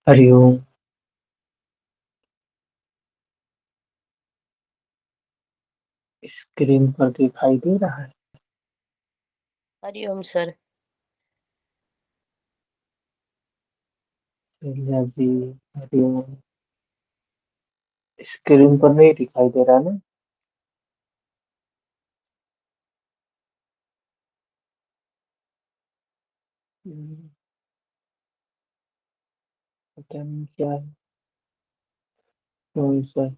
Hariom. Screen पर दिखाई दे रहा है। हरिओम सर। प्रज्ञा जी, हरिओम। स्क्रीन पर नहीं दिखाई दे रहा ना। हम्म, पता नहीं क्या है। कौन सा।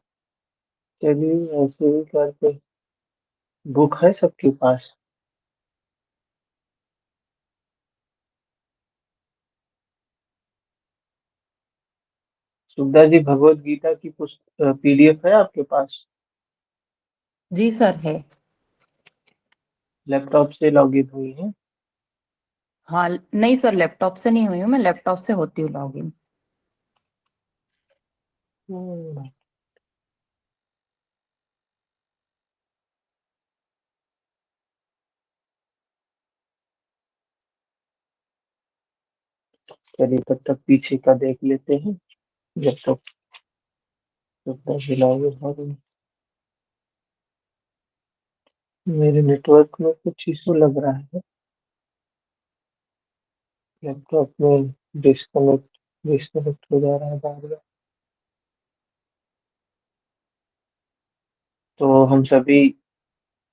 चलिए ऐसे ही करके। बुक है सबके पास। सुधा जी, भगवत गीता की पुस्तक पीडीएफ है आपके पास। जी सर है। लैपटॉप से लॉगिन हुई है। हाँ नहीं सर, लैपटॉप से नहीं हुई हूँ मैं, लैपटॉप से होती हूँ लॉगिन। हम्म, चलिए तब तक पीछे का देख लेते हैं जब तक सुधा जी लॉगिन हो रही है। मेरे नेटवर्क में कुछ इशू लग रहा है। लैपटॉप में डिस्कनेक्ट डिस्कनेक्ट हो जा रहा है बार बार। तो हम सभी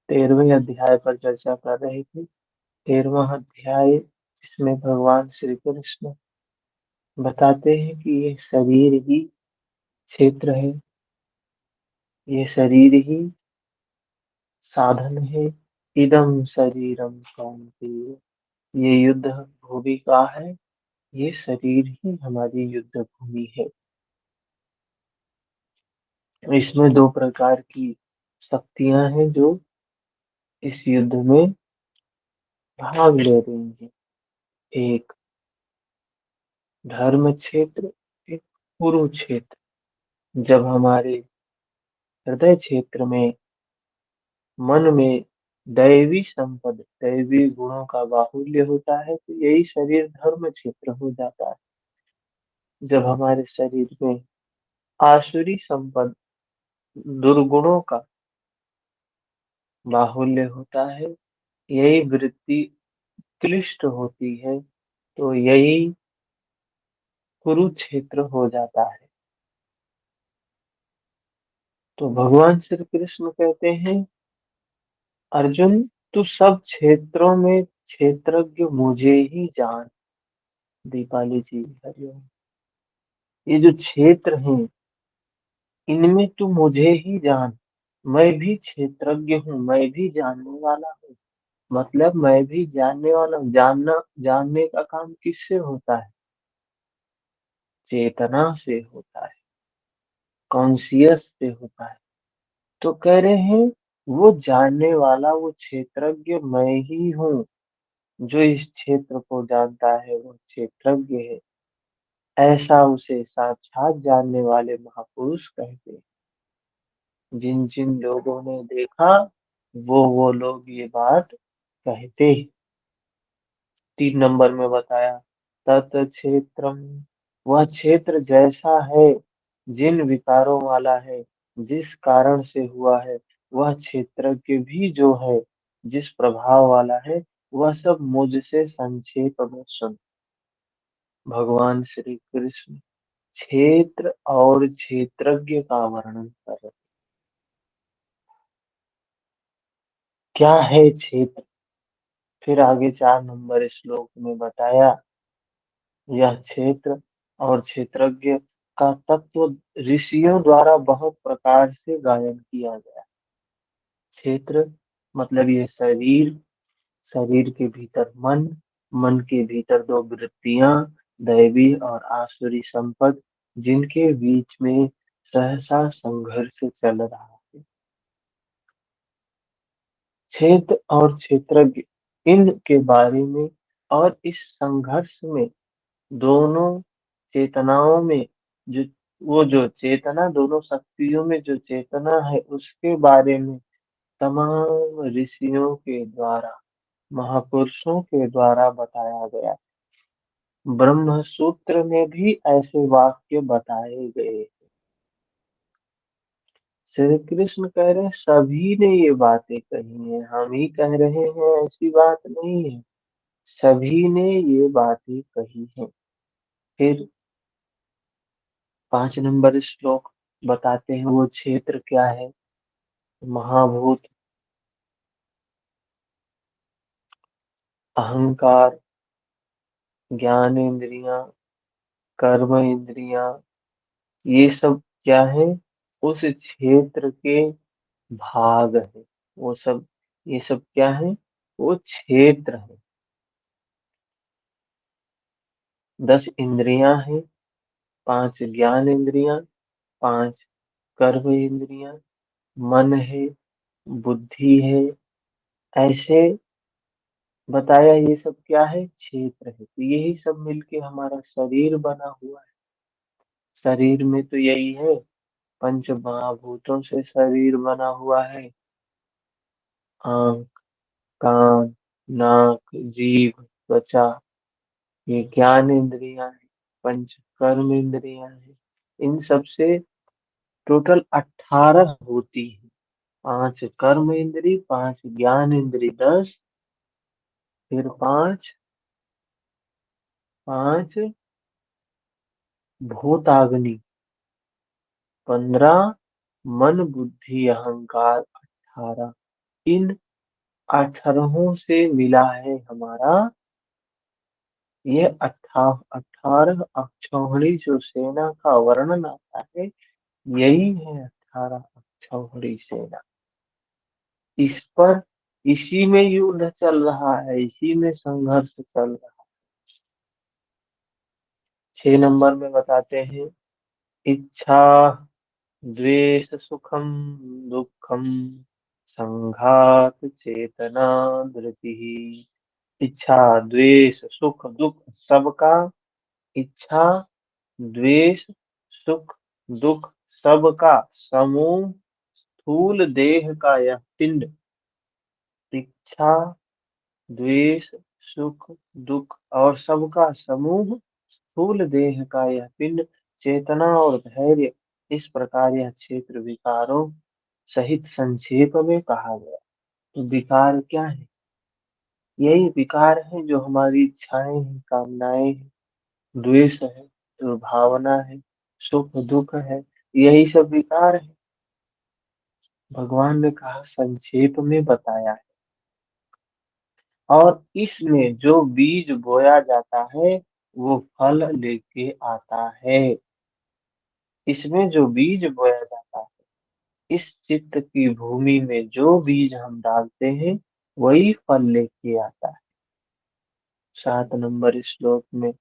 13वें अध्याय पर चर्चा कर रहे थे। 13वां अध्याय जिसमें भगवान श्री कृष्ण बताते हैं कि ये शरीर ही क्षेत्र है, ये शरीर ही साधन है। इदम शरीरम कौन्तेय, ये युद्ध भूमि का है। ये शरीर ही हमारी युद्ध भूमि है। इसमें दो प्रकार की शक्तियां हैं जो इस युद्ध में भाग ले रही हैं। एक धर्म क्षेत्र, एक कुरुक्षेत्र। जब हमारे हृदय क्षेत्र में, मन में दैवी संपद, दैवी गुणों का बाहुल्य होता है तो यही शरीर धर्म क्षेत्र हो जाता है। जब हमारे शरीर में आसुरी संपद, दुर्गुणों का बाहुल्य होता है, यही वृत्ति क्लिष्ट होती है तो यही कुरुक्षेत्र हो जाता है। तो भगवान श्री कृष्ण कहते हैं, अर्जुन तू सब क्षेत्रों में क्षेत्रज्ञ मुझे ही जान। दीपाली जी, हरिओम। ये जो क्षेत्र हैं इनमें तू मुझे ही जान। मैं भी क्षेत्रज्ञ हूँ, मैं भी जानने वाला हूँ। मतलब मैं भी जानने वाला हूँ। जानना, जानने का काम किससे होता है? चेतना से होता है, कॉन्शियस से होता है। तो कह रहे हैं वो जानने वाला, वो क्षेत्रज्ञ मैं ही हूँ। जो इस क्षेत्र को जानता है वो क्षेत्रज्ञ है। ऐसा उसे साक्षात जानने वाले महापुरुष कहते हैं। जिन जिन लोगों ने देखा वो लोग ये बात कहते हैं। 3 नंबर में बताया, तत् क्षेत्रम, वह क्षेत्र जैसा है, जिन विकारों वाला है, जिस कारण से हुआ है, वह क्षेत्रज्ञ भी जो है, जिस प्रभाव वाला है, वह सब मुझसे संक्षेप में सुन। भगवान श्री कृष्ण क्षेत्र और क्षेत्रज्ञ का वर्णन कर रहे। क्या है क्षेत्र? फिर आगे 4 नंबर श्लोक में बताया, यह क्षेत्र और क्षेत्रज्ञ का तत्व ऋषियों द्वारा बहुत प्रकार से गायन किया गया। क्षेत्र मतलब ये शरीर, शरीर के भीतर मन, मन के भीतर दो वृत्तियां, दैवी और आसुरी संपद, जिनके बीच में सहसा संघर्ष चल रहा है। क्षेत्र और क्षेत्रज्ञ, इनके बारे में और इस संघर्ष में, दोनों चेतनाओं में, जो वो जो चेतना, दोनों शक्तियों में जो चेतना है उसके बारे में तमाम ऋषियों के द्वारा, महापुरुषों के द्वारा बताया गया। ब्रह्म सूत्र में भी ऐसे वाक्य बताए गए। श्री कृष्ण कह रहे हैं सभी ने ये बातें कही हैं, हम ही कह रहे हैं ऐसी बात नहीं है, सभी ने ये बातें कही हैं। फिर 5 नंबर श्लोक बताते हैं वो क्षेत्र क्या है। महाभूत, अहंकार, ज्ञान इंद्रियां, कर्म इंद्रियां, ये सब क्या है, उस क्षेत्र के भाग है। वो सब, ये सब क्या है, वो क्षेत्र है। 10 इंद्रियां हैं, 5 ज्ञान इंद्रियां, 5 कर्म इंद्रियां, मन है, बुद्धि है, ऐसे बताया। ये सब क्या है, क्षेत्र है। तो यही सब मिलके हमारा शरीर बना हुआ है। शरीर में तो यही है, पंच महाभूतों से शरीर बना हुआ है। आंख, कान, नाक, जीभ, त्वचा, ये ज्ञान इंद्रियां हैं। पंच कर्म इंद्रियां हैं। इन सब से टोटल 18 होती है। 5 कर्म इंद्री, 5 ज्ञान इंद्री, 10, फिर 5 भूताग्नि, 15 मन बुद्धि अहंकार, 18। इन 18 से मिला है हमारा ये 18 अक्षौहिणी जो सेना का वर्णन आता है, यही है 18 अक्षौहिणी सेना। इस पर, इसी में युद्ध चल रहा है, इसी में संघर्ष चल रहा है। 6 नंबर में बताते हैं इच्छा, द्वेष, सुखम, दुखम, संघात, चेतना, धृति। इच्छा, द्वेष, सुख, दुख सबका, इच्छा, द्वेष, सुख, दुख सबका समूह, स्थूल देह का यह पिंड। इच्छा, द्वेष, सुख, दुख और सबका समूह, स्थूल देह का यह पिंड, चेतना और धैर्य, इस प्रकार यह क्षेत्र विकारों सहित संक्षेप में कहा गया। तो विकार क्या है, यही विकार है जो हमारी इच्छाएं हैं, कामनाएं हैं, द्वेष है, दुर्भावना है, सुख दुख है, यही सब विकार है। भगवान ने कहा संक्षेप में बताया है। और इसमें जो बीज बोया जाता है वो फल लेके आता है। इसमें जो बीज बोया जाता है, इस चित्त की भूमि में जो बीज हम डालते हैं वही फल लेके आता है। 7 नंबर श्लोक में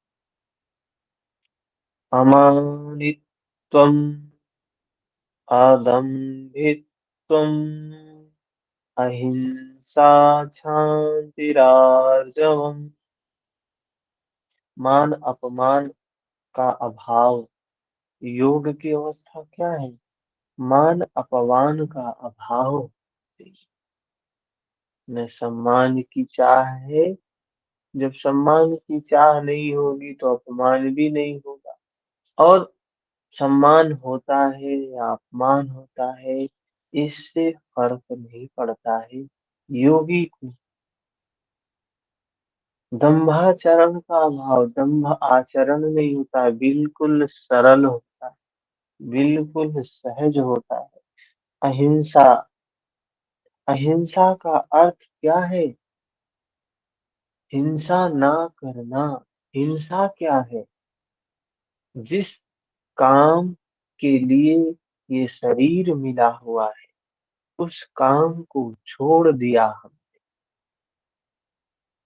अमानित्वम, अदम्भित्वम, अहिंसा, क्षांतिरार्जवम। मान अपमान का अभाव, योग की अवस्था क्या है, मान अपमान का अभाव। न सम्मान की चाह है, जब सम्मान की चाह नहीं होगी तो अपमान भी नहीं होगा। और सम्मान होता है या अपमान होता है, इससे फर्क नहीं पड़ता है योगी को। दंभाचरण का अभाव, दंभ आचरण नहीं होता है, बिल्कुल सरल होता है, बिल्कुल सहज होता है। अहिंसा, अहिंसा का अर्थ क्या है, हिंसा ना करना। हिंसा क्या है, जिस काम के लिए ये शरीर मिला हुआ है उस काम को छोड़ दिया हम।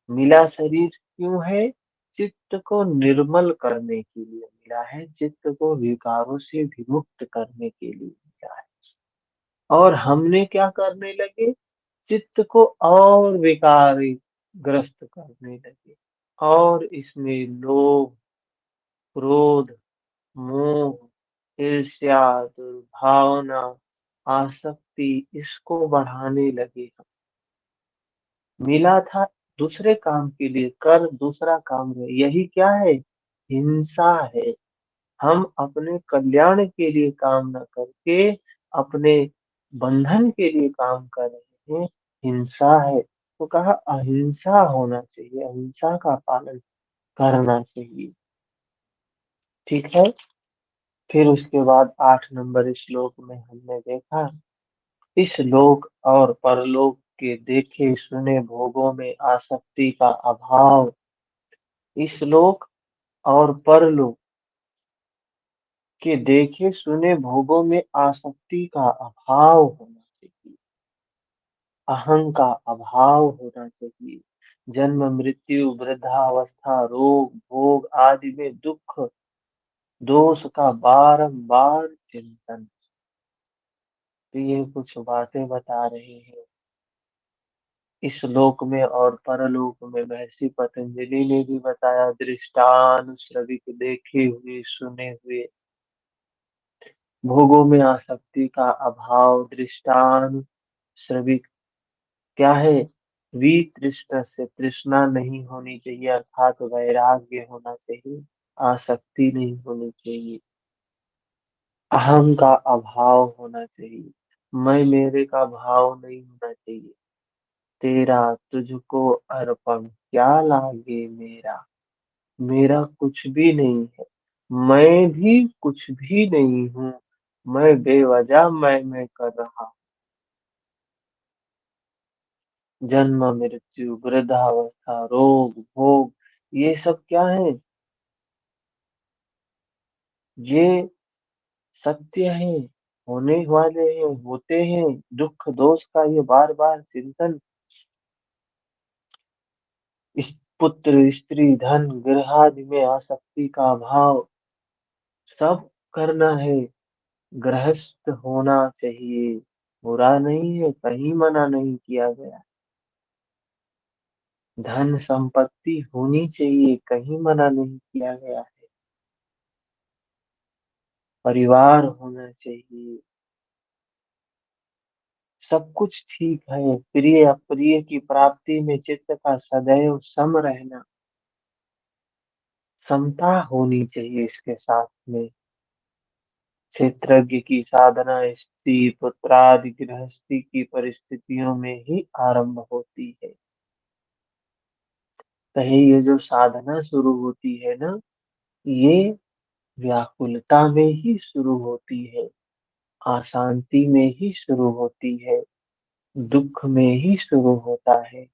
मिला शरीर क्यों है, चित्त को निर्मल करने के लिए मिला है, चित्त को विकारों से विमुक्त करने के लिए मिला है। और हमने क्या करने लगे, चित्त को और विकारी ग्रस्त करने लगे, और इसमें लोभ, क्रोध, मोह, ईर्ष्या, दुर्भावना, आसक्ति, इसको बढ़ाने लगे। मिला था दूसरे काम के लिए कर, दूसरा काम है, यही क्या है? हिंसा है। हम अपने कल्याण के लिए काम न करके अपने बंधन के लिए काम कर रहे हैं, हिंसा है। तो कहा अहिंसा होना चाहिए, अहिंसा का पालन करना चाहिए। ठीक है। फिर उसके बाद 8 नंबर श्लोक में हमने देखा, इस लोक और परलोक के देखे सुने भोगों में आसक्ति का अभाव। इस लोक और परलोक के देखे सुने भोगों में आसक्ति का अभाव होना चाहिए, अहं का अभाव होना चाहिए। जन्म मृत्यु वृद्धावस्था रोग भोग आदि में दुख दोष का बारंबार चिंतन। तो ये कुछ बातें बता रहे हैं। इस लोक में और परलोक में महर्षि पतंजलि ने भी बताया, दृष्टानुश्रविक देखे हुए सुने हुए भोगों में आसक्ति का अभाव। दृष्टानुश्रविक क्या है? वितृष्ण से तृष्णा नहीं होनी चाहिए, अर्थात वैराग्य होना चाहिए, आसक्ति नहीं होनी चाहिए, अहम का अभाव होना चाहिए, मैं मेरे का भाव नहीं होना चाहिए, तेरा तुझको अर्पण क्या लागे मेरा, मेरा कुछ भी नहीं है, मैं भी कुछ भी नहीं हूँ, मैं बेवजह मैं कर रहा हूँ। जन्म मृत्यु वृद्धावस्था रोग भोग ये सब क्या है? ये सत्य है, होने वाले हैं, होते हैं। दुख दोष का ये बार बार चिंतन, इस पुत्र स्त्री धन गृह आदि में आसक्ति का अभाव सब करना है। गृहस्थ होना चाहिए, बुरा नहीं है, कहीं मना नहीं किया गया। धन संपत्ति होनी चाहिए, कहीं मना नहीं किया गया है। परिवार होना चाहिए, सब कुछ ठीक है। प्रिय अप्रिय की प्राप्ति में चित्त का सदैव सम रहना, समता होनी चाहिए इसके साथ में। क्षेत्रज्ञ की साधना स्त्री पुत्रादि गृहस्थी की परिस्थितियों में ही आरंभ होती है। कहीं ये जो साधना शुरू होती है ना, ये व्याकुलता में ही शुरू होती है, अशांति में ही शुरू होती है, दुख में ही शुरू होता है।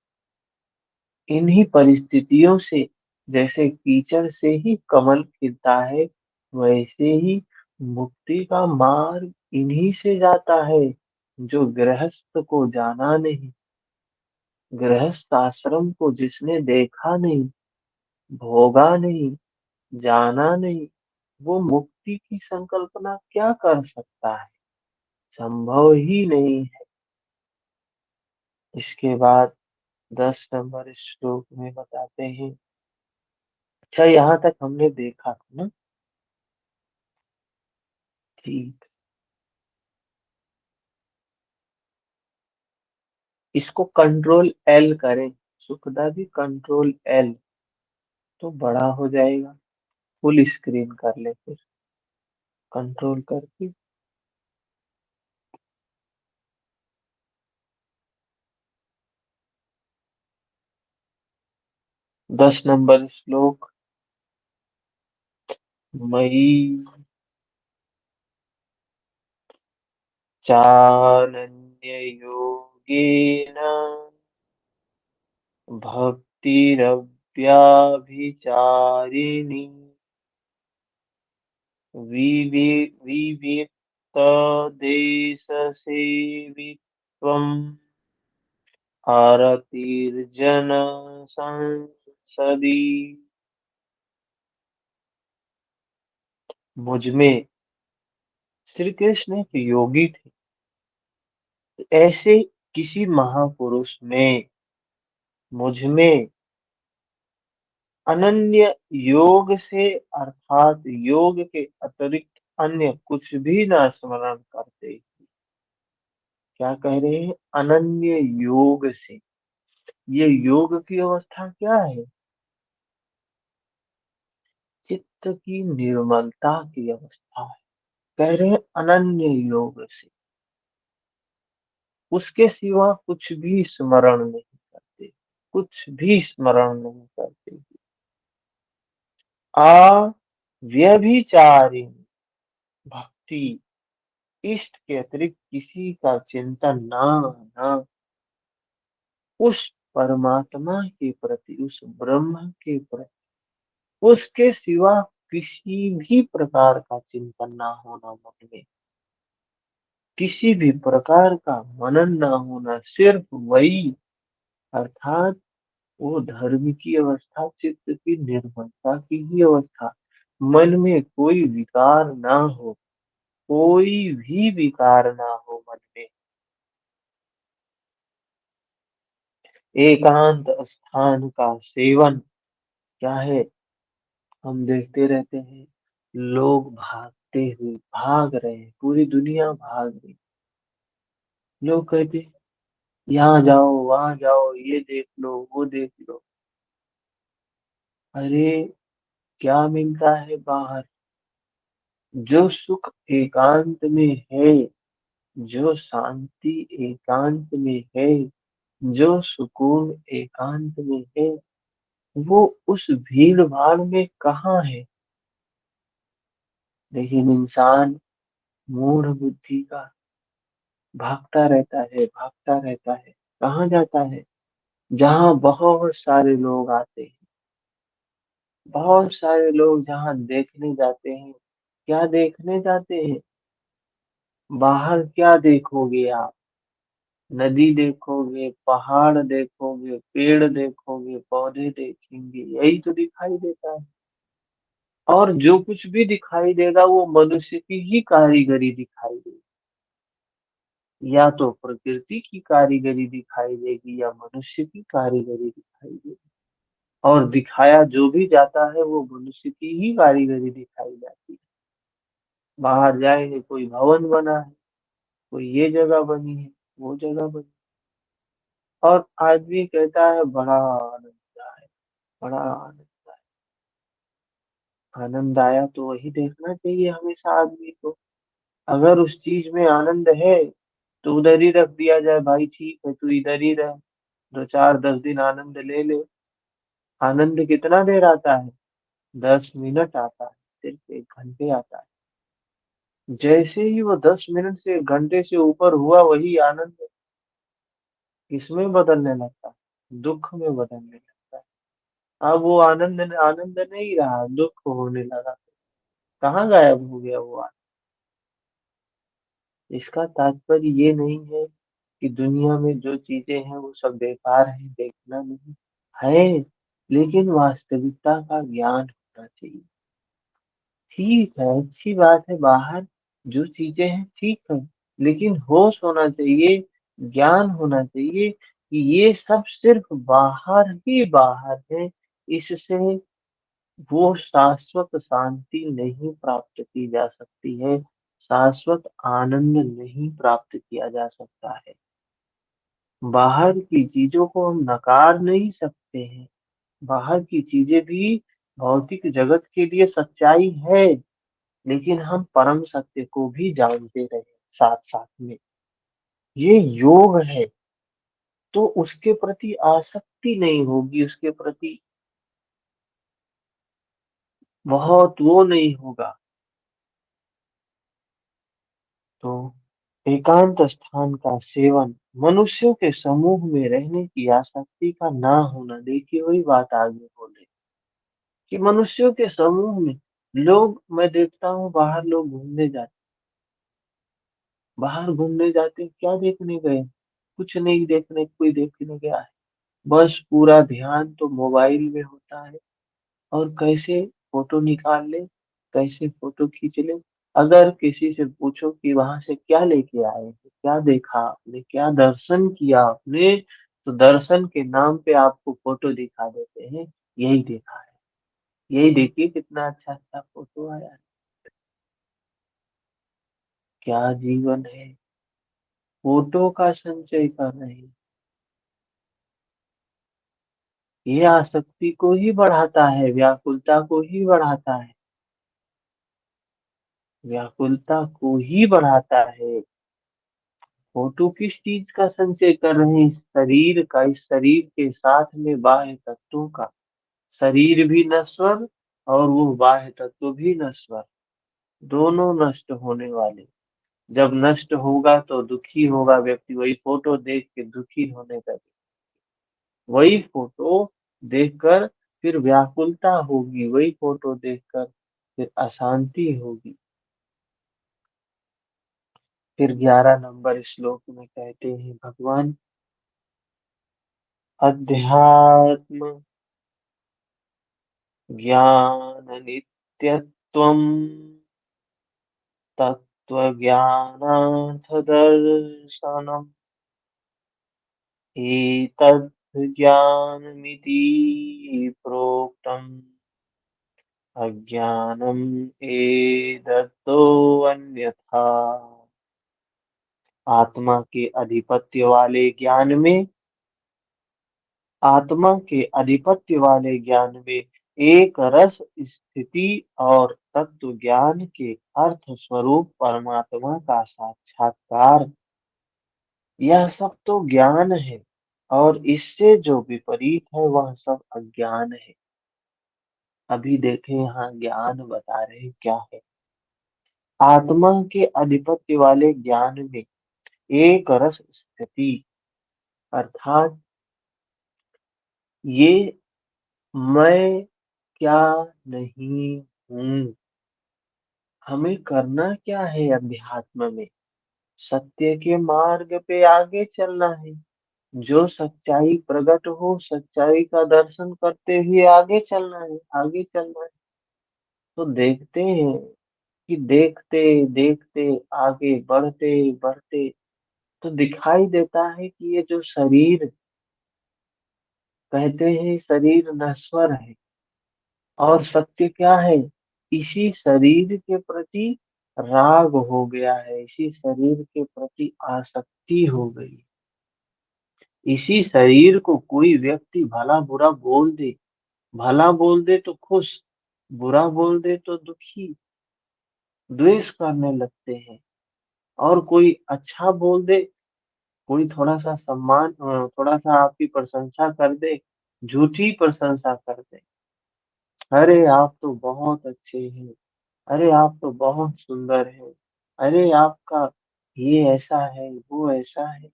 इन्हीं परिस्थितियों से, जैसे कीचड़ से ही कमल खिलता है, वैसे ही मुक्ति का मार्ग इन्हीं से जाता है। जो गृहस्थ को जाना नहीं, गृहस्थ आश्रम को जिसने देखा नहीं, भोगा नहीं, जाना नहीं, वो मुक्ति की संकल्पना क्या कर सकता है? संभव ही नहीं है। इसके बाद 10 नंबर श्लोक में बताते हैं। अच्छा, यहाँ तक हमने देखा था ना? ठीक। इसको कंट्रोल एल करें, सुखदा भी कंट्रोल एल, तो बड़ा हो जाएगा। फुल स्क्रीन कर ले फिर, कंट्रोल करके। 10 नंबर श्लोक, मयि चानन्य योगेन भक्तिरव्याभिचारिणी विविक्तदेशसेवित्वम् आरतिर्जन संसदि। मुझ में, श्री कृष्ण एक योगी थे, ऐसे किसी महापुरुष में, मुझ में अनन्य योग से, अर्थात योग के अतिरिक्त अन्य कुछ भी ना स्मरण करते। क्या कह रहे हैं? अनन्य योग से, ये योग की अवस्था क्या है? चित्त की निर्मलता की अवस्था है। कह रहे हैं अनन्य योग से, उसके सिवा कुछ भी स्मरण नहीं करते, कुछ भी स्मरण नहीं करते। आ व्यभिचारिणी भक्ति, इष्ट के अतिरिक्त किसी का चिंतन ना, ना, उस परमात्मा के प्रति, उस ब्रह्म के प्रति, उसके सिवा किसी भी प्रकार का चिंतन ना होना मन में, किसी भी प्रकार का मनन ना होना, सिर्फ वही, अर्थात वो धर्म की अवस्था, चित्त की निर्मलता की ही अवस्था। मन में कोई विकार ना हो, कोई भी विकार ना हो मन में। एकांत स्थान का सेवन क्या है? हम देखते रहते हैं, लोग भागते हुए भाग रहे हैं, पूरी दुनिया भाग रही। लोग कहते हैं, यहाँ जाओ, वहां जाओ, ये देख लो, वो देख लो। अरे क्या मिलता है बाहर? जो सुख एकांत में है, जो शांति एकांत में है, जो सुकून एकांत में है, वो उस भीड़ भाड़ में कहाँ है? लेकिन इंसान मूढ़ बुद्धि का भागता रहता है। कहाँ जाता है? जहाँ बहुत सारे लोग आते हैं, बहुत सारे लोग जहाँ देखने जाते हैं। क्या देखने जाते हैं? बाहर क्या देखोगे आप? नदी देखोगे, पहाड़ देखोगे, पेड़ देखोगे, पौधे देखेंगे, यही तो दिखाई देता है। और जो कुछ भी दिखाई देगा वो मनुष्य की ही कारीगरी दिखाई देगी। या तो प्रकृति की कारीगरी दिखाई देगी या मनुष्य की कारीगरी दिखाई देगी। और दिखाया जो भी जाता है वो मनुष्य की ही कारीगरी दिखाई जाती है। बाहर जाएंगे, कोई भवन बना है, कोई ये जगह बनी है, वो जगह बनी, और आदमी कहता है बड़ा आनंद आया, बड़ा आनंद आया। आनंद आया तो वही देखना चाहिए हमेशा आदमी को। अगर उस चीज में आनंद है तो उधर ही रख दिया जाए, भाई ठीक है तू इधर ही रह, 2 4 10 दिन आनंद ले ले। आनंद कितना देर आता है? 10 मिनट आता है, सिर्फ 1 घंटे आता है। जैसे ही वो 10 मिनट से 1 घंटे से ऊपर हुआ, वही आनंद किसमें बदलने लगता है? दुख में बदलने लगता है। अब वो आनंद आनंद नहीं रहा, दुख होने लगा। कहाँ गायब हो गया वो आनंद? इसका तात्पर्य ये नहीं है कि दुनिया में जो चीजें हैं वो सब बेकार है, देखना नहीं है, लेकिन वास्तविकता का ज्ञान होना चाहिए। ठीक है, अच्छी बात है, बाहर जो चीजें हैं ठीक है, लेकिन होश होना चाहिए, ज्ञान होना चाहिए कि ये सब सिर्फ बाहर ही बाहर है। इससे वो शाश्वत शांति नहीं प्राप्त की जा सकती है, शाश्वत आनंद नहीं प्राप्त किया जा सकता है। बाहर की चीजों को हम नकार नहीं सकते हैं। बाहर की चीजें भी भौतिक जगत के लिए सच्चाई है, लेकिन हम परम सत्य को भी जानते रहे साथ साथ में। ये योग है, तो उसके प्रति आसक्ति नहीं होगी, उसके प्रति बहुत वो नहीं होगा। तो एकांत स्थान का सेवन, मनुष्यों के समूह में रहने की आसक्ति का ना होना। देखिए वही बात आगे बोले कि मनुष्यों के समूह में लोग, मैं देखता हूँ बाहर लोग घूमने जाते, बाहर घूमने जाते क्या देखने गए? कुछ नहीं देखने, कोई देखने गया है, बस पूरा ध्यान तो मोबाइल में होता है, और कैसे फोटो निकाल ले, कैसे फोटो खींच ले। अगर किसी से पूछो कि वहां से क्या लेके आए थे, क्या देखा आपने, क्या दर्शन किया आपने, तो दर्शन के नाम पे आपको फोटो दिखा देते हैं, यही देखा है, यही देखिए कितना अच्छा अच्छा फोटो आया है। क्या जीवन है? फोटो का संचय कर रहे हैं। ये आसक्ति को ही बढ़ाता है, व्याकुलता को ही बढ़ाता है, व्याकुलता को ही बढ़ाता है। फोटो किस चीज का संचय कर रहे हैं? इस शरीर का, इस शरीर के साथ में बाह्य तत्वों का। शरीर भी नश्वर और वो बाह्य तत्व भी नश्वर, दोनों नष्ट होने वाले। जब नष्ट होगा तो दुखी होगा व्यक्ति, वही फोटो देख के दुखी होने लगे, वही फोटो देखकर फिर व्याकुलता होगी, वही फोटो देखकर फिर अशांति होगी। फिर 11 नंबर श्लोक में कहते हैं भगवान, अध्यात्म ज्ञान नित्यत्वम् तत्त्वज्ञानार्थ दर्शनम् एतद् ज्ञानमिति प्रोक्तम् अज्ञानम् एततो अन्यथा। आत्मा के आधिपत्य वाले ज्ञान में, आत्मा के आधिपत्य वाले ज्ञान में एक रस स्थिति और तत्व ज्ञान के अर्थ स्वरूप परमात्मा का साक्षात्कार, यह सब तो ज्ञान है, और इससे जो विपरीत है वह सब अज्ञान है। अभी देखें यहाँ ज्ञान बता रहे क्या है। आत्मा के आधिपत्य वाले ज्ञान में एक रस स्थिति, अर्थात ये मैं क्या नहीं हूँ। हमें करना क्या है अध्यात्म में? सत्य के मार्ग पे आगे चलना है। जो सच्चाई प्रकट हो, सच्चाई का दर्शन करते हुए आगे चलना है, आगे चलना है। तो देखते हैं कि देखते देखते आगे बढ़ते बढ़ते तो दिखाई देता है कि ये जो शरीर, कहते हैं शरीर नश्वर है, और सत्य क्या है? इसी शरीर के प्रति राग हो गया है, इसी शरीर के प्रति आसक्ति हो गई। इसी शरीर को कोई व्यक्ति भला बुरा बोल दे, भला बोल दे तो खुश, बुरा बोल दे तो दुखी, द्वेष करने लगते हैं। और कोई अच्छा बोल दे, कोई थोड़ा सा सम्मान, थोड़ा सा आपकी प्रशंसा कर दे, झूठी प्रशंसा कर दे, अरे आप तो बहुत अच्छे हैं, अरे आप तो बहुत सुंदर हैं, अरे आपका ये ऐसा है, वो ऐसा है।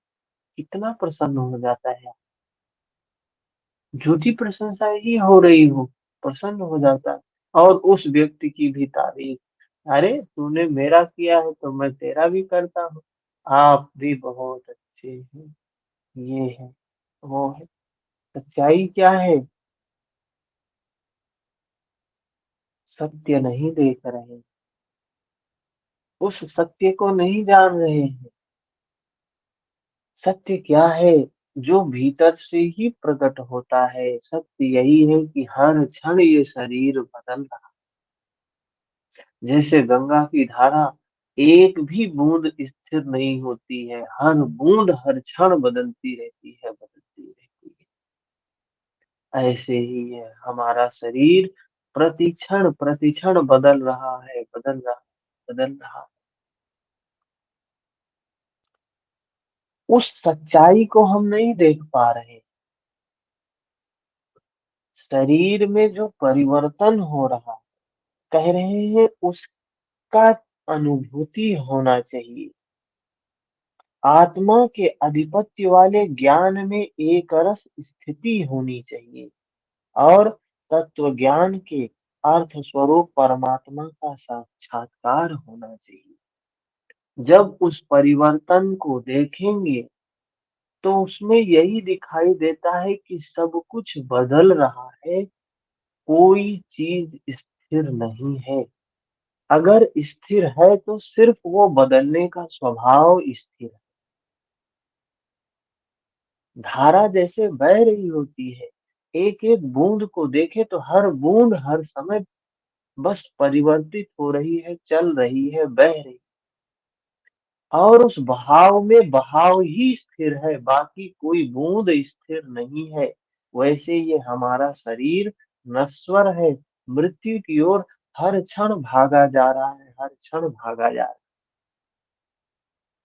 कितना प्रसन्न हो जाता है, झूठी प्रशंसा ही हो रही हो, प्रसन्न हो जाता है। और उस व्यक्ति की भी तारीफ, अरे तूने मेरा किया है तो मैं तेरा भी करता हूँ, आप भी बहुत अच्छे हैं, ये है वो है। सच्चाई क्या है? सत्य नहीं देख रहे, उस सत्य को नहीं जान रहे हैं। सत्य क्या है? जो भीतर से ही प्रकट होता है। सत्य यही है कि हर क्षण ये शरीर बदल रहा, जैसे गंगा की धारा एक भी बूंद स्थिर नहीं होती है, हर बूंद हर क्षण बदलती रहती है, बदलती रहती है। ऐसे ही है हमारा शरीर, प्रति क्षण बदल रहा है, बदल रहा है, बदल रहा है। उस सच्चाई को हम नहीं देख पा रहे। शरीर में जो परिवर्तन हो रहा, कह रहे हैं उसका अनुभूति होना चाहिए। आत्मा के आधिपत्य वाले ज्ञान में एक रस स्थिति होनी चाहिए, और तत्व ज्ञान के अर्थ स्वरूप परमात्मा का साक्षात्कार होना चाहिए। जब उस परिवर्तन को देखेंगे तो उसमें यही दिखाई देता है कि सब कुछ बदल रहा है, कोई चीज स्थिर नहीं है। अगर स्थिर है तो सिर्फ वो बदलने का स्वभाव स्थिर है। धारा जैसे बह रही होती है, एक एक बूंद को देखे तो हर बूंद हर समय बस परिवर्तित हो रही है, चल रही है, बह रही, और उस बहाव में बहाव ही स्थिर है, बाकी कोई बूंद स्थिर नहीं है। वैसे ये हमारा शरीर नश्वर है, मृत्यु की ओर हर क्षण भागा जा रहा है, हर क्षण भागा जा रहा है।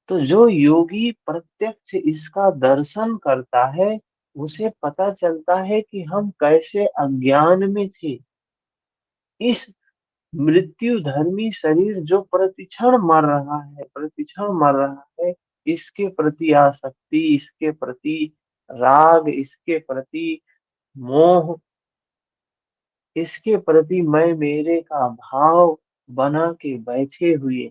तो जो योगी प्रत्यक्ष इसका दर्शन करता है, उसे पता चलता है कि हम कैसे अज्ञान में थे। इस मृत्यु धर्मी शरीर जो प्रतिक्षण मर रहा है, प्रतिक्षण मर रहा है, इसके प्रति आसक्ति, इसके प्रति राग, इसके प्रति मोह, इसके प्रति मैं मेरे का भाव बना के बैठे हुए।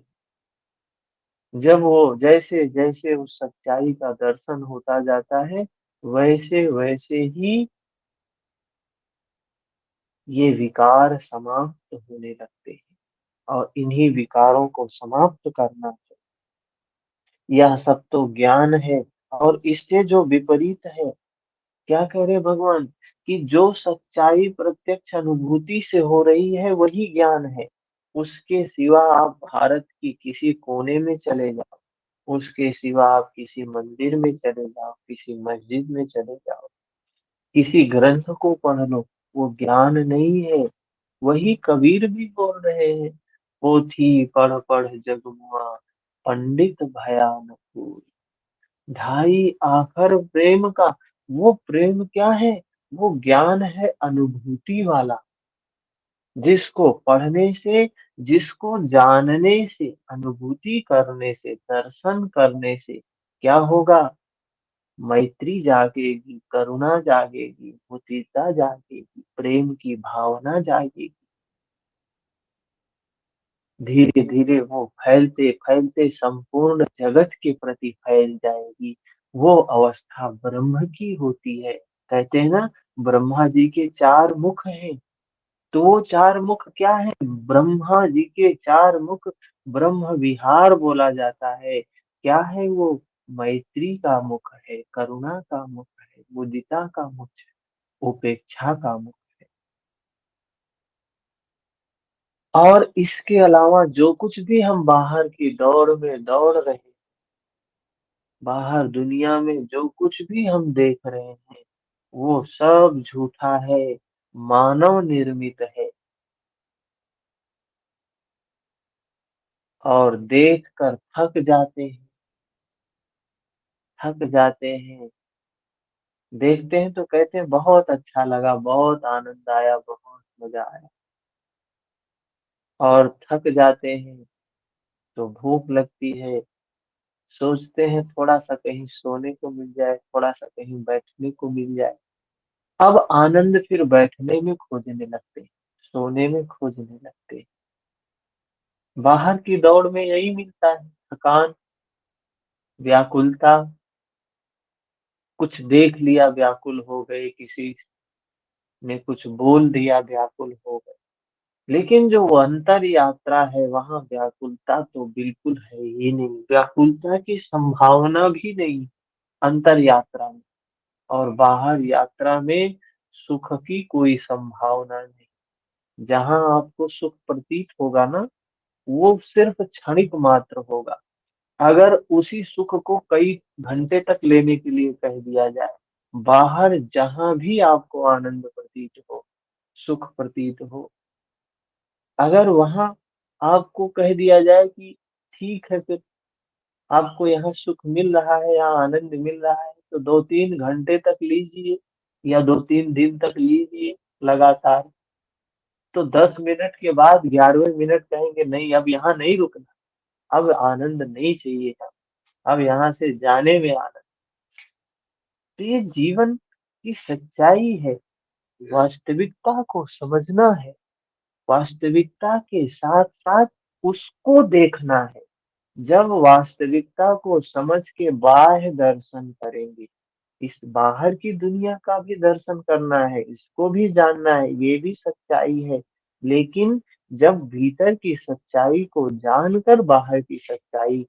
जब वो जैसे जैसे उस सच्चाई का दर्शन होता जाता है, वैसे वैसे ही ये विकार समाप्त होने लगते हैं, और इन्हीं विकारों को समाप्त करना है। यह सब तो ज्ञान है। और इससे जो विपरीत है, क्या कह रहे भगवान, कि जो सच्चाई प्रत्यक्ष अनुभूति से हो रही है वही ज्ञान है। उसके सिवा आप भारत की किसी कोने में चले जाओ, उसके सिवा आप किसी मंदिर में चले जाओ, किसी मस्जिद में चले जाओ, किसी ग्रंथ को पढ़ लो, वो ज्ञान नहीं है। वही कबीर भी बोल रहे हैं, पोथी पढ़ पढ़ जगमुआ, पंडित भया न कोई। ढाई आखर प्रेम का। वो प्रेम क्या है? वो ज्ञान है अनुभूति वाला, जिसको पढ़ने से, जिसको जानने से, अनुभूति करने से, दर्शन करने से क्या होगा? मैत्री जागेगी, करुणा जागेगी, मुदिता जागेगी, प्रेम की भावना जागेगी। धीरे धीरे वो फैलते फैलते संपूर्ण जगत के प्रति फैल जाएगी। वो अवस्था ब्रह्म की होती है। कहते हैं ना, ब्रह्मा जी के चार मुख हैं। तो वो चार मुख क्या है? ब्रह्मा जी के चार मुख ब्रह्म विहार बोला जाता है। क्या है वो? मैत्री का मुख है, करुणा का मुख है, मुदिता का मुख है, उपेक्षा का मुख है। और इसके अलावा जो कुछ भी हम बाहर की दौड़ में दौड़ रहे हैं, बाहर दुनिया में जो कुछ भी हम देख रहे हैं, वो सब झूठा है, मानव निर्मित है। और देख कर थक जाते हैं, थक जाते हैं। देखते हैं तो कहते हैं बहुत अच्छा लगा, बहुत आनंद आया, बहुत मजा आया। और थक जाते हैं तो भूख लगती है, सोचते हैं थोड़ा सा कहीं सोने को मिल जाए, थोड़ा सा कहीं बैठने को मिल जाए। अब आनंद फिर बैठने में खोजने लगते हैं, सोने में खोजने लगते हैं। बाहर की दौड़ में यही मिलता है, थकान, व्याकुलता। कुछ देख लिया व्याकुल हो गए, किसी ने कुछ बोल दिया व्याकुल हो गए। लेकिन जो वो अंतर यात्रा है, वहां व्याकुलता तो बिल्कुल है ही नहीं, व्याकुलता की संभावना भी नहीं अंतर यात्रा में। और बाहर यात्रा में सुख की कोई संभावना नहीं। जहां आपको सुख प्रतीत होगा ना, वो सिर्फ क्षणिक मात्र होगा। अगर उसी सुख को कई घंटे तक लेने के लिए कह दिया जाए, बाहर जहां भी आपको आनंद प्रतीत हो, सुख प्रतीत हो, अगर वहां आपको कह दिया जाए कि ठीक है, फिर आपको यहाँ सुख मिल रहा है, यहाँ आनंद मिल रहा है, तो 2-3 घंटे तक लीजिए, या 2-3 दिन तक लीजिए लगातार। तो 10 मिनट के बाद 11वें मिनट कहेंगे नहीं, अब यहाँ नहीं रुकना, अब आनंद नहीं चाहिए, अब यहाँ से जाने में आनंद। तो ये जीवन की सच्चाई है, वास्तविकता को समझना है, वास्तविकता के साथ साथ उसको देखना है। जब वास्तविकता को समझ के बाह्य दर्शन करेंगे, इस बाहर की दुनिया का भी दर्शन करना है, इसको भी जानना है, ये भी सच्चाई है। लेकिन जब भीतर की सच्चाई को जानकर बाहर की सच्चाई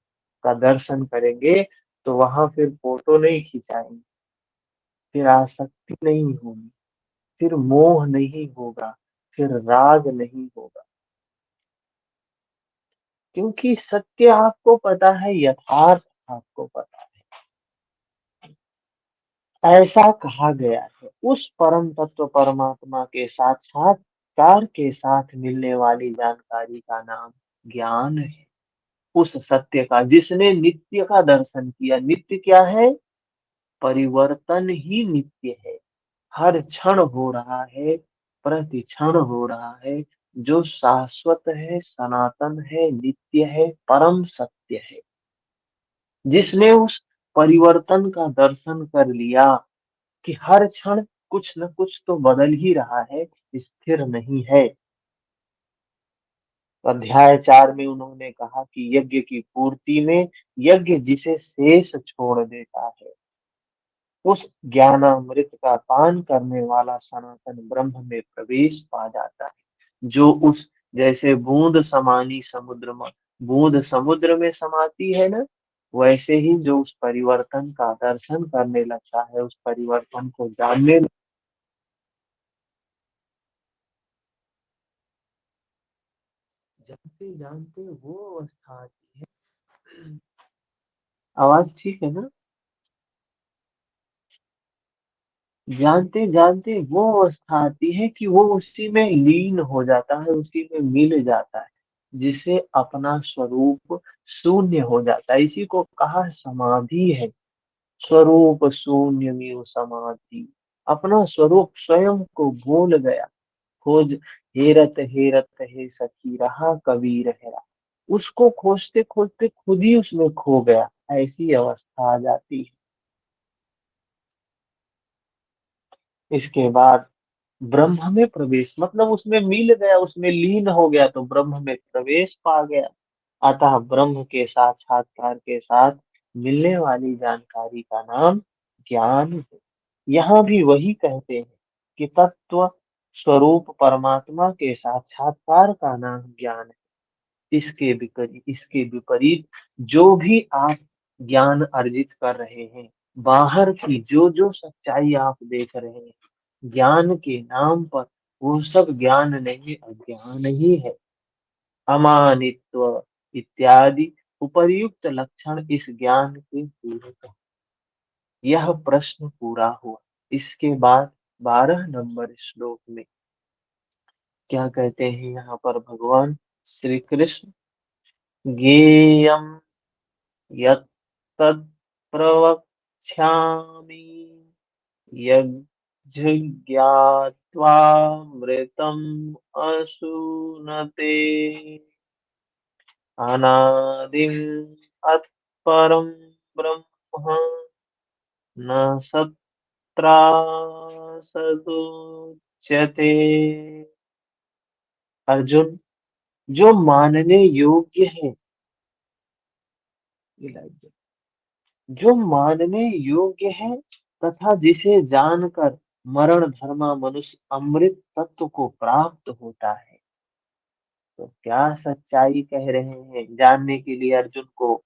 का दर्शन करेंगे, तो वहां फिर फोटो नहीं खिंचाएंगे, फिर आसक्ति नहीं होगी, फिर मोह नहीं होगा, फिर राग नहीं होगा। क्योंकि सत्य आपको पता है, यथार्थ आपको पता है। ऐसा कहा गया है। उस परम तत्व परमात्मा के साक्षात्कार के साथ मिलने वाली जानकारी का नाम ज्ञान है। उस सत्य का, जिसने नित्य का दर्शन किया। नित्य क्या है? परिवर्तन ही नित्य है। हर क्षण हो रहा है, प्रति क्षण हो रहा है। जो शाश्वत है, सनातन है, नित्य है, परम सत्य है। जिसने उस परिवर्तन का दर्शन कर लिया कि हर क्षण कुछ न कुछ तो बदल ही रहा है, स्थिर नहीं है। अध्याय 4 में उन्होंने कहा कि यज्ञ की पूर्ति में यज्ञ जिसे शेष छोड़ देता है, उस ज्ञानामृत का पान करने वाला सनातन ब्रह्म में प्रवेश पा जाता है। जो उस, जैसे बूंद समानी समुद्र में, बूंद समुद्र में समाती है ना, वैसे ही जो उस परिवर्तन का दर्शन करने लगता है, उस परिवर्तन को जानने, जानते जानते वो अवस्था आती है। आवाज ठीक है ना? जानते जानते वो अवस्था आती है कि वो उसी में लीन हो जाता है, उसी में मिल जाता है, जिसे अपना स्वरूप शून्य हो जाता है। इसी को कहा समाधि है। स्वरूप शून्य समाधि। अपना स्वरूप स्वयं को भूल गया। खोज हेरत हेरत हे सखी रहा कबीर हेरा। उसको खोजते खोजते खुद ही उसमें खो गया। ऐसी अवस्था आ जाती है। इसके बाद ब्रह्म में प्रवेश, मतलब उसमें मिल गया, उसमें लीन हो गया, तो ब्रह्म में प्रवेश पा गया। अतः ब्रह्म के साक्षात्कार के साथ मिलने वाली जानकारी का नाम ज्ञान है। यहाँ भी वही कहते हैं कि तत्व स्वरूप परमात्मा के साक्षात्कार का नाम ज्ञान है। इसके विपरीत जो भी आप ज्ञान अर्जित कर रहे हैं, बाहर की जो जो सच्चाई आप देख रहे हैं ज्ञान के नाम पर, वो सब ज्ञान नहीं, अज्ञान ही है। अमानित्व इत्यादि उपर्युक्त लक्षण इस ज्ञान के पूरक हैं। यह प्रश्न पूरा हुआ। इसके बाद 12 नंबर श्लोक में क्या कहते हैं यहाँ पर भगवान श्री कृष्ण? ज्ञेयम् यत्तत् प्रवक्ष्यामि यज्ञात्वामृतम् अश्नुते अनादिम् अत्परं ब्रह्म न सत्रासदुच्यते। अर्जुन, जो मानने योग्य है, जो मानने योग्य है तथा जिसे जानकर मरण धर्मा मनुष्य अमृत तत्व को प्राप्त होता है। तो क्या सच्चाई कह रहे हैं जानने के लिए अर्जुन को?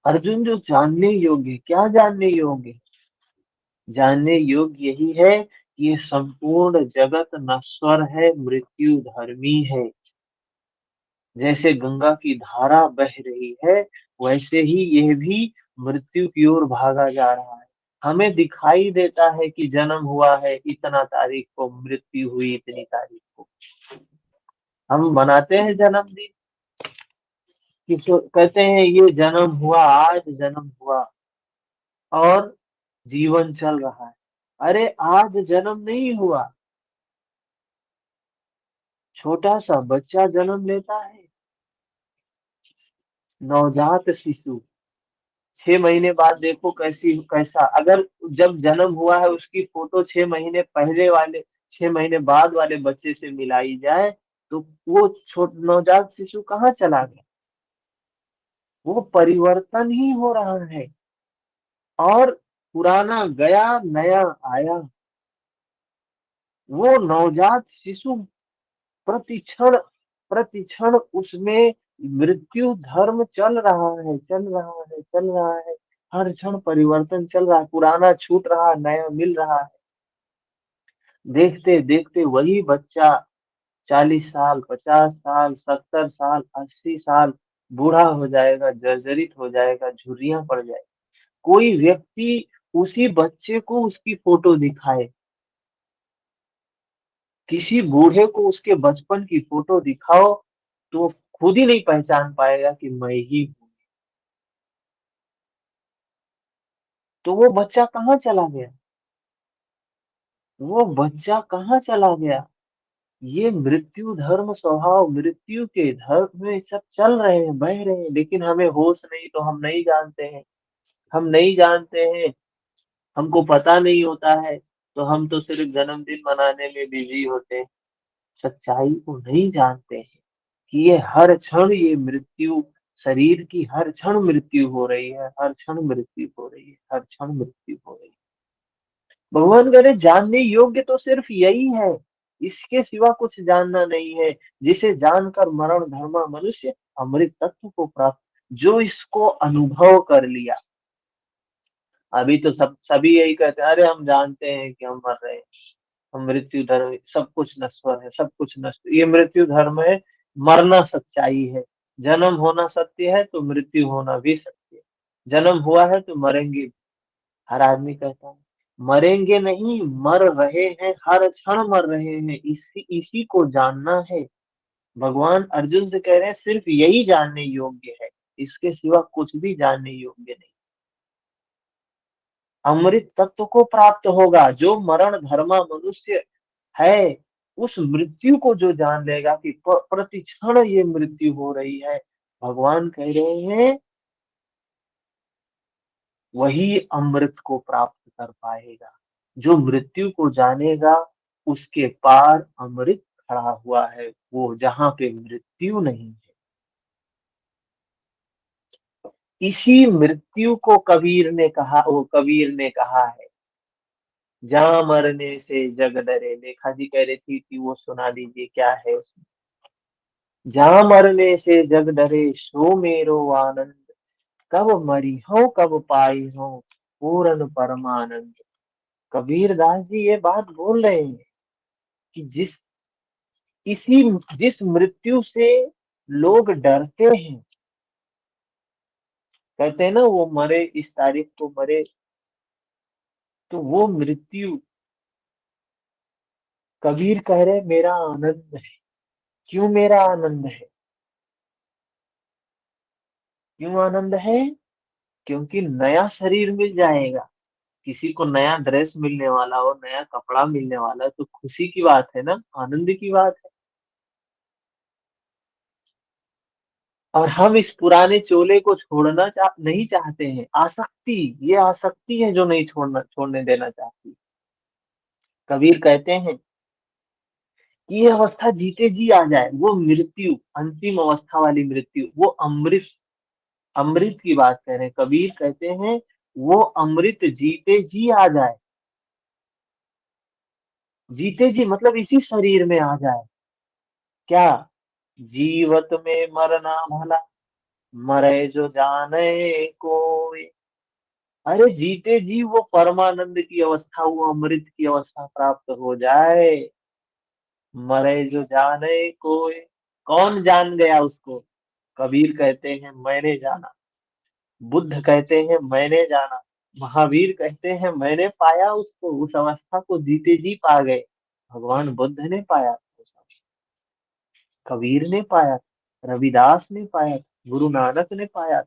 अर्जुन, जो जानने योग्य है, क्या जानने योग्य है? जानने योग्य यही है कि ये संपूर्ण जगत नश्वर है, मृत्यु धर्मी है। जैसे गंगा की धारा बह रही है, वैसे ही यह भी मृत्यु की ओर भागा जा रहा है। हमें दिखाई देता है कि जन्म हुआ है इतना तारीख को, मृत्यु हुई इतनी तारीख को। हम मनाते हैं जन्मदिन, कि कहते हैं ये जन्म हुआ, आज जन्म हुआ, और जीवन चल रहा है। अरे आज जन्म नहीं हुआ, छोटा सा बच्चा जन्म लेता है, नवजात शिशु। 6 महीने बाद देखो कैसी कैसा, अगर जब जन्म हुआ है उसकी फोटो 6 महीने पहले वाले, 6 महीने बाद वाले बच्चे से मिलाई जाए, तो वो छोट नवजात शिशु कहाँ चला गया? वो परिवर्तन ही हो रहा है, और पुराना गया, नया आया। वो नवजात शिशु प्रतिक्षण प्रतिक्षण उसमें मृत्यु धर्म चल रहा है, चल रहा है, चल रहा है। हर क्षण परिवर्तन चल रहा है, पुराना छूट रहा है, नया मिल रहा है। देखते देखते वही बच्चा 40 साल, 50 साल, 70 साल, 80 साल बूढ़ा हो जाएगा, जर्जरित हो जाएगा, झुर्रियां पड़ जाएगी। कोई व्यक्ति उसी बच्चे को उसकी फोटो दिखाए, किसी बूढ़े को उसके बचपन की फोटो दिखाओ तो वो खुद ही नहीं पहचान पाएगा कि मैं ही हूँ। तो वो बच्चा कहाँ चला गया? वो बच्चा कहाँ चला गया? ये मृत्यु धर्म स्वभाव, मृत्यु के धर्म में सब चल रहे हैं, बह रहे हैं, लेकिन हमें होश नहीं, तो हम नहीं जानते हैं। हम नहीं जानते हैं, हमको पता नहीं होता है, तो हम तो सिर्फ जन्मदिन मनाने में बिजी होते हैं। सच्चाई को नहीं जानते हैं कि ये हर क्षण ये मृत्यु, शरीर की हर क्षण मृत्यु हो रही है, हर क्षण मृत्यु हो रही है, हर क्षण मृत्यु हो रही है। भगवान करे जानने योग्य तो सिर्फ यही है, इसके सिवा कुछ जानना नहीं है। जिसे जानकर मरण धर्मा मनुष्य अमृत तत्व को प्राप्त, जो इसको अनुभव कर लिया। अभी तो सभी यही कहते हैं, अरे हम जानते हैं कि हम मर रहे हैं, हम मृत्यु धर्म, सब कुछ नश्वर है, सब कुछ नश्वर, ये मृत्यु धर्म है। मरना सच्चाई है, जन्म होना सत्य है तो मृत्यु होना भी सत्य है। जन्म हुआ है तो मरेंगे। हर आदमी कहता है मरेंगे नहीं, मर रहे हैं, हर क्षण मर रहे हैं, इसी इसी को जानना है। भगवान अर्जुन से कह रहे हैं सिर्फ यही जानने योग्य है, इसके सिवा कुछ भी जानने योग्य नहीं। अमृत तत्व को प्राप्त होगा जो मरण धर्मा मनुष्य है। उस मृत्यु को जो जान लेगा कि प्रति क्षण ये मृत्यु हो रही है, भगवान कह रहे हैं वही अमृत को प्राप्त कर पाएगा। जो मृत्यु को जानेगा उसके पार अमृत खड़ा हुआ है, वो जहाँ पे मृत्यु नहीं है। इसी मृत्यु को कबीर ने कहा है, जहाँ मरने से जग डरे। लेखा जी कह रही थी कि वो सुना दीजिए क्या है उसमें। जहाँ मरने से जग डरे सो मेरो आनंद, कब मरी हो कब पाई हो पूर्ण परमानंद। कबीर दास जी ये बात बोल रहे हैं कि इसी जिस मृत्यु से लोग डरते हैं, कहते हैं ना वो मरे, इस तारीख को मरे, तो वो मृत्यु कबीर कह रहे मेरा आनंद है। क्यों मेरा आनंद है? क्यों आनंद है? क्योंकि नया शरीर मिल जाएगा। किसी को नया ड्रेस मिलने वाला हो, नया कपड़ा मिलने वाला है, तो खुशी की बात है ना, आनंद की बात है। और हम इस पुराने चोले को नहीं चाहते हैं। आसक्ति, ये आसक्ति है जो नहीं छोड़ने देना चाहती। कबीर कहते हैं कि ये अवस्था जीते जी आ जाए, वो मृत्यु, अंतिम अवस्था वाली मृत्यु, वो अमृत, अमृत की बात कह रहे हैं। कबीर कहते हैं वो अमृत जीते जी आ जाए। जीते जी मतलब इसी शरीर में आ जाए। क्या? जीवत में मरना भला, मरे जो जाने कोई। अरे जीते जी वो परमानंद की अवस्था, वो अमृत की अवस्था प्राप्त हो जाए। मरे जो जाने कोई, कौन जान गया उसको? कबीर कहते हैं मैंने जाना, बुद्ध कहते हैं मैंने जाना, महावीर कहते हैं मैंने पाया उसको, उस अवस्था को जीते जी पा गए। भगवान बुद्ध ने पाया, कबीर ने पाया, रविदास ने पाया, गुरु नानक ने पाया।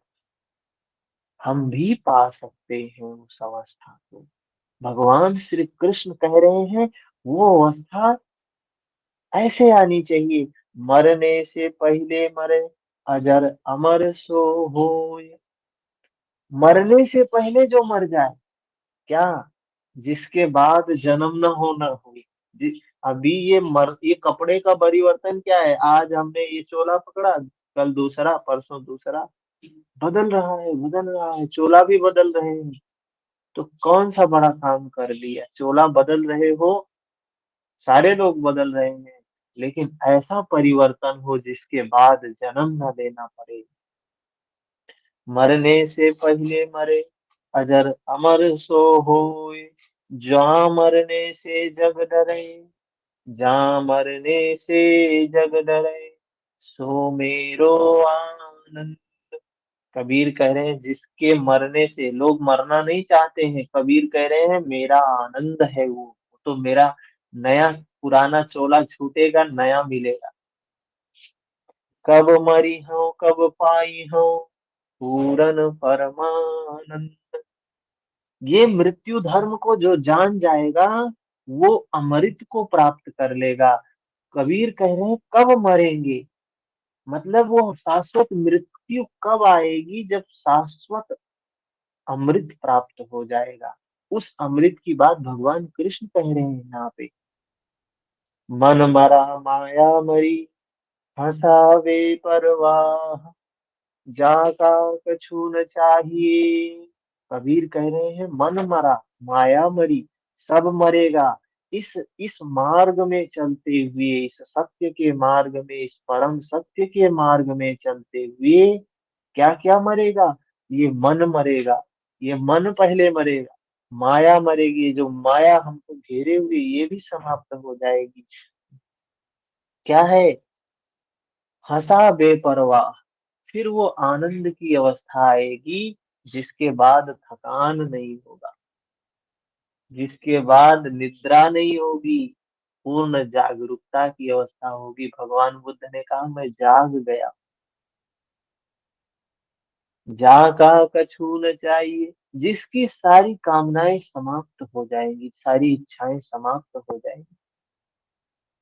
हम भी पा सकते हैं उस अवस्था को। भगवान श्री कृष्ण कह रहे हैं वो अवस्था ऐसे आनी चाहिए, मरने से पहले मरे अजर अमर सो होय। मरने से पहले जो मर जाए, क्या? जिसके बाद जन्म न हो न हो। अभी ये कपड़े का परिवर्तन क्या है? आज हमने ये चोला पकड़ा, कल दूसरा, परसों दूसरा, बदल रहा है, बदल रहा है, चोला भी बदल रहे हैं। तो कौन सा बड़ा काम कर लिया? चोला बदल रहे हो, सारे लोग बदल रहे हैं, लेकिन ऐसा परिवर्तन हो जिसके बाद जन्म न लेना पड़े। मरने से पहले मरे अजर अमर सो होय। जहाँ मरने से जग डरे, जहाँ मरने से जग डरे, सो मेरो आनंद। कबीर कह रहे हैं जिसके मरने से लोग मरना नहीं चाहते हैं, कबीर कह रहे हैं मेरा आनंद है वो तो मेरा नया, पुराना चोला छूटेगा, नया मिलेगा। कब मरी हो कब पाई हो पूरन परमानंद। ये मृत्यु धर्म को जो जान जाएगा वो अमृत को प्राप्त कर लेगा। कबीर कह रहे हैं कब मरेंगे, मतलब वो शाश्वत मृत्यु कब आएगी, जब शाश्वत अमृत प्राप्त हो जाएगा। उस अमृत की बात भगवान कृष्ण कह रहे हैं यहाँ पे। मन मरा माया मरी हंसावे परवाह, जाका कछु न चाहिए। कबीर कह रहे हैं मन मरा माया मरी, सब मरेगा। इस मार्ग में चलते हुए, इस सत्य के मार्ग में, इस परम सत्य के मार्ग में चलते हुए क्या क्या मरेगा? ये मन मरेगा, ये मन पहले मरेगा, माया मरेगी, जो माया हमको घेरे हुए ये भी समाप्त हो जाएगी। क्या है? हंसा बेपरवाह, फिर वो आनंद की अवस्था आएगी जिसके बाद थकान नहीं होगा, जिसके बाद निद्रा नहीं होगी, पूर्ण जागरूकता की अवस्था होगी। भगवान बुद्ध ने कहा मैं जाग गया, जागा कछु न चाहिए, जिसकी सारी कामनाएं समाप्त हो जाएंगी, सारी इच्छाएं समाप्त हो जाएंगी।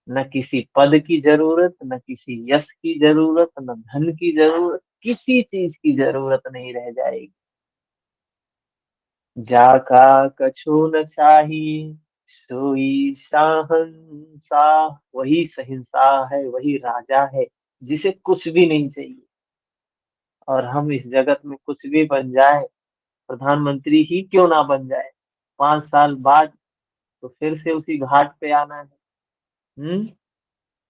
न किसी पद की जरूरत, न किसी यश की जरूरत, न धन की जरूरत, किसी चीज की जरूरत नहीं रह जाएगी। जाका कछु न चाहिए सोई शाहंशाह, वही शहंशाह है, वही राजा है जिसे कुछ भी नहीं चाहिए। और हम इस जगत में कुछ भी बन जाए, प्रधानमंत्री ही क्यों ना बन जाए, 5 साल बाद तो फिर से उसी घाट पे आना है। हम्म।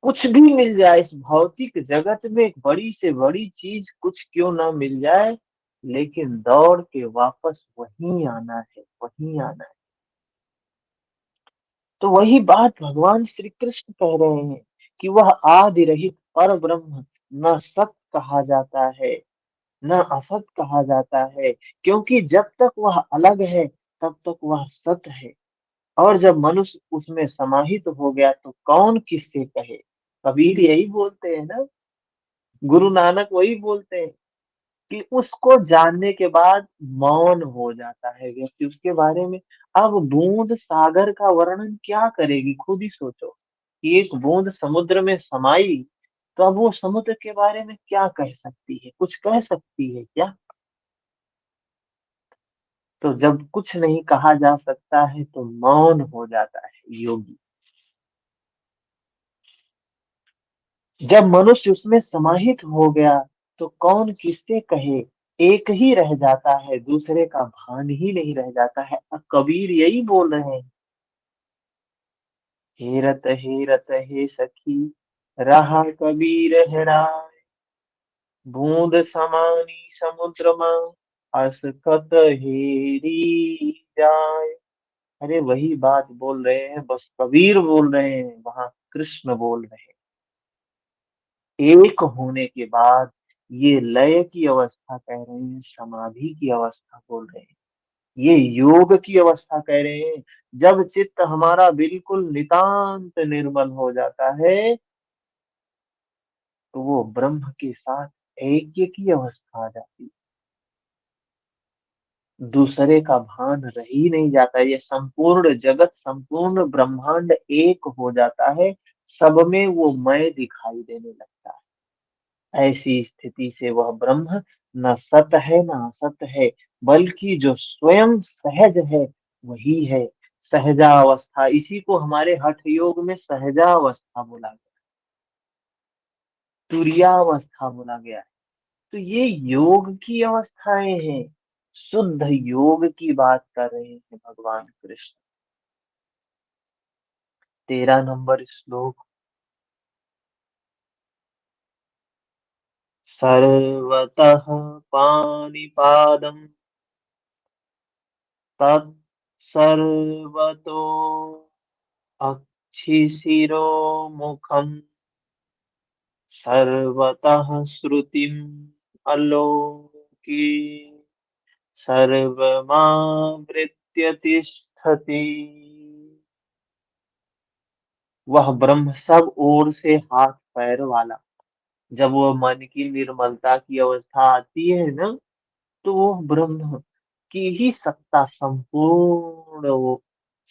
कुछ भी मिल जाए इस भौतिक जगत में, बड़ी से बड़ी चीज कुछ क्यों ना मिल जाए, लेकिन दौड़ के वापस वहीं आना है, वहीं आना है। तो वही बात भगवान श्री कृष्ण कह रहे हैं कि वह आदि रहित पर ब्रह्म न सत कहा जाता है, न असत कहा जाता है, क्योंकि जब तक वह अलग है तब तक वह सत है। और जब मनुष्य उसमें समाहित हो गया तो कौन किससे कहे। कबीर यही बोलते हैं ना, गुरु नानक वही बोलते हैं कि उसको जानने के बाद मौन हो जाता है व्यक्ति उसके बारे में। अब बूंद सागर का वर्णन क्या करेगी, खुद ही सोचो कि एक बूंद समुद्र में समाई, तो अब वो समुद्र के बारे में क्या कह सकती है, कुछ कह सकती है क्या? तो जब कुछ नहीं कहा जा सकता है तो मौन हो जाता है योगी। जब मनुष्य उसमें समाहित हो गया तो कौन किससे कहे, एक ही रह जाता है, दूसरे का भान ही नहीं रह जाता है। अब कबीर यही बोल रहे हैं, हेरत हे सखी रहा कबीर हेराय, बूंद समानी समुद्र में असकत हेरी जाए। अरे वही बात बोल रहे हैं, बस कबीर बोल रहे हैं, वहां कृष्ण बोल रहे हैं। एक होने के बाद ये लय की अवस्था कह रहे हैं, समाधि की अवस्था बोल रहे हैं, ये योग की अवस्था कह रहे हैं। जब चित्त हमारा बिल्कुल नितांत निर्मल हो जाता है तो वो ब्रह्म के साथ ऐक्य की अवस्था आ जाती है, दूसरे का भान रह ही नहीं जाता। ये संपूर्ण जगत, संपूर्ण ब्रह्मांड एक हो जाता है, सब में वो मैं दिखाई देने लगता है। ऐसी स्थिति से वह ब्रह्म न सत है न असत है, बल्कि जो स्वयं सहज है वही है। सहजावस्था, इसी को हमारे हठ योग में सहजावस्था बोला गया, तुरियावस्था बोला गया है। तो ये योग की अवस्थाएं हैं, शुद्ध योग की बात कर रहे हैं भगवान कृष्ण। 13 नंबर श्लोक। सर्वतः पाणिपादं तत्सर्वतो अक्षिशिरोमुखम् सर्वतः श्रुतिम् अलोकियम्। सर्वमावृत्य तिष्ठति। वह ब्रह्म सब ओर से हाथ पैर वाला। जब वो मन की निर्मलता की अवस्था आती है ना, तो वो ब्रह्म की ही सत्ता संपूर्ण वो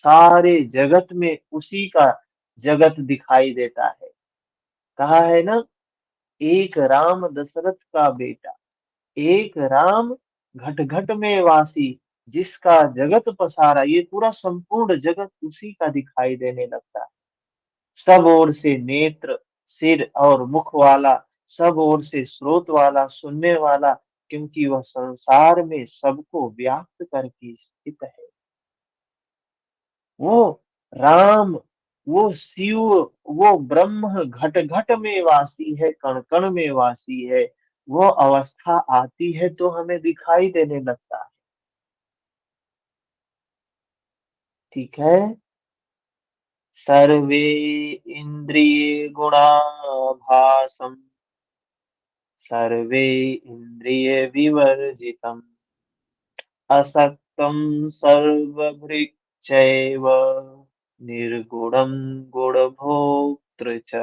सारे जगत में उसी का जगत दिखाई देता है। कहा है ना, एक राम दशरथ का बेटा, एक राम घट घट में वासी, जिसका जगत पसारा, ये पूरा संपूर्ण जगत उसी का दिखाई देने लगता है। सब ओर से नेत्र, सिर और मुख वाला, सब ओर से स्रोत वाला, सुनने वाला, क्योंकि वह संसार में सबको व्याप्त करके स्थित है। वो राम, वो शिव, वो ब्रह्म घट घट में वासी है, कण कण में वासी है। वो अवस्था आती है तो हमें दिखाई देने लगता है। ठीक है। सर्वे इंद्रिय गुणाभासम, सर्वे इंद्रिय विवर्जितम्, असक्तम सर्वभृक् चैव, निर्गुणं गुणभोक्तृ च।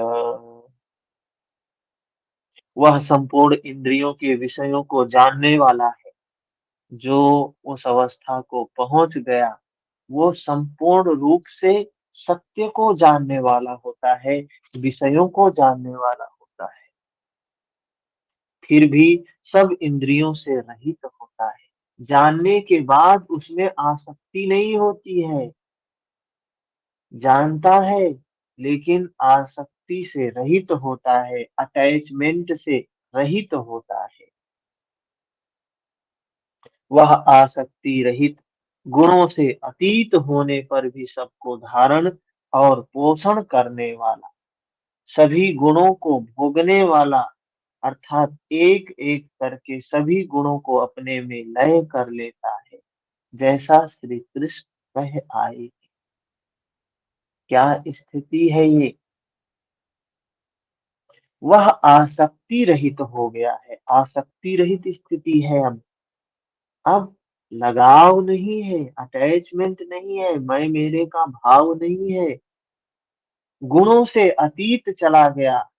वह संपूर्ण इंद्रियों के विषयों को जानने वाला है। जो उस अवस्था को पहुंच गया, वो संपूर्ण रूप से सत्य को जानने वाला होता है, विषयों को जानने वाला होता है। फिर भी सब इंद्रियों से रहित होता है। जानने के बाद उसमें आसक्ति नहीं होती है। जानता है लेकिन आसक्ति से रहित होता है, अटैचमेंट से रहित होता है। वह आसक्ति रहित, गुणों से अतीत होने पर भी सबको धारण और पोषण करने वाला, सभी गुणों को भोगने वाला, अर्थात एक एक करके सभी गुणों को अपने में लय कर लेता है, जैसा श्री कृष्ण कह आए। क्या स्थिति है ये? वह आसक्ति रहित हो गया है, आसक्ति रहित स्थिति है। अब लगाव नहीं है, अटैचमेंट नहीं है, मैं मेरे का भाव नहीं है, गुणों से अतीत चला गया।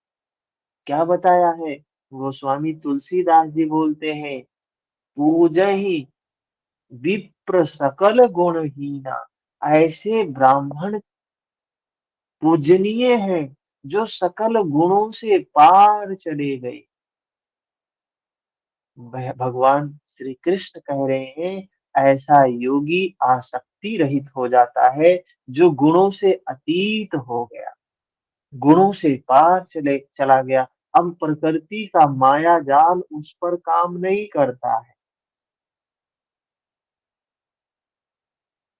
क्या बताया है? गोस्वामी तुलसीदास जी बोलते हैं, पूजहि विप्र सकल गुणहीना। ऐसे ब्राह्मण पूजनीय हैं जो सकल गुणों से पार चले गए। भगवान श्री कृष्ण कह रहे हैं, ऐसा योगी आसक्ति रहित हो जाता है, जो गुणों से अतीत हो गया, गुणों से पार चला गया। अब प्रकृति का माया जाल उस पर काम नहीं करता है।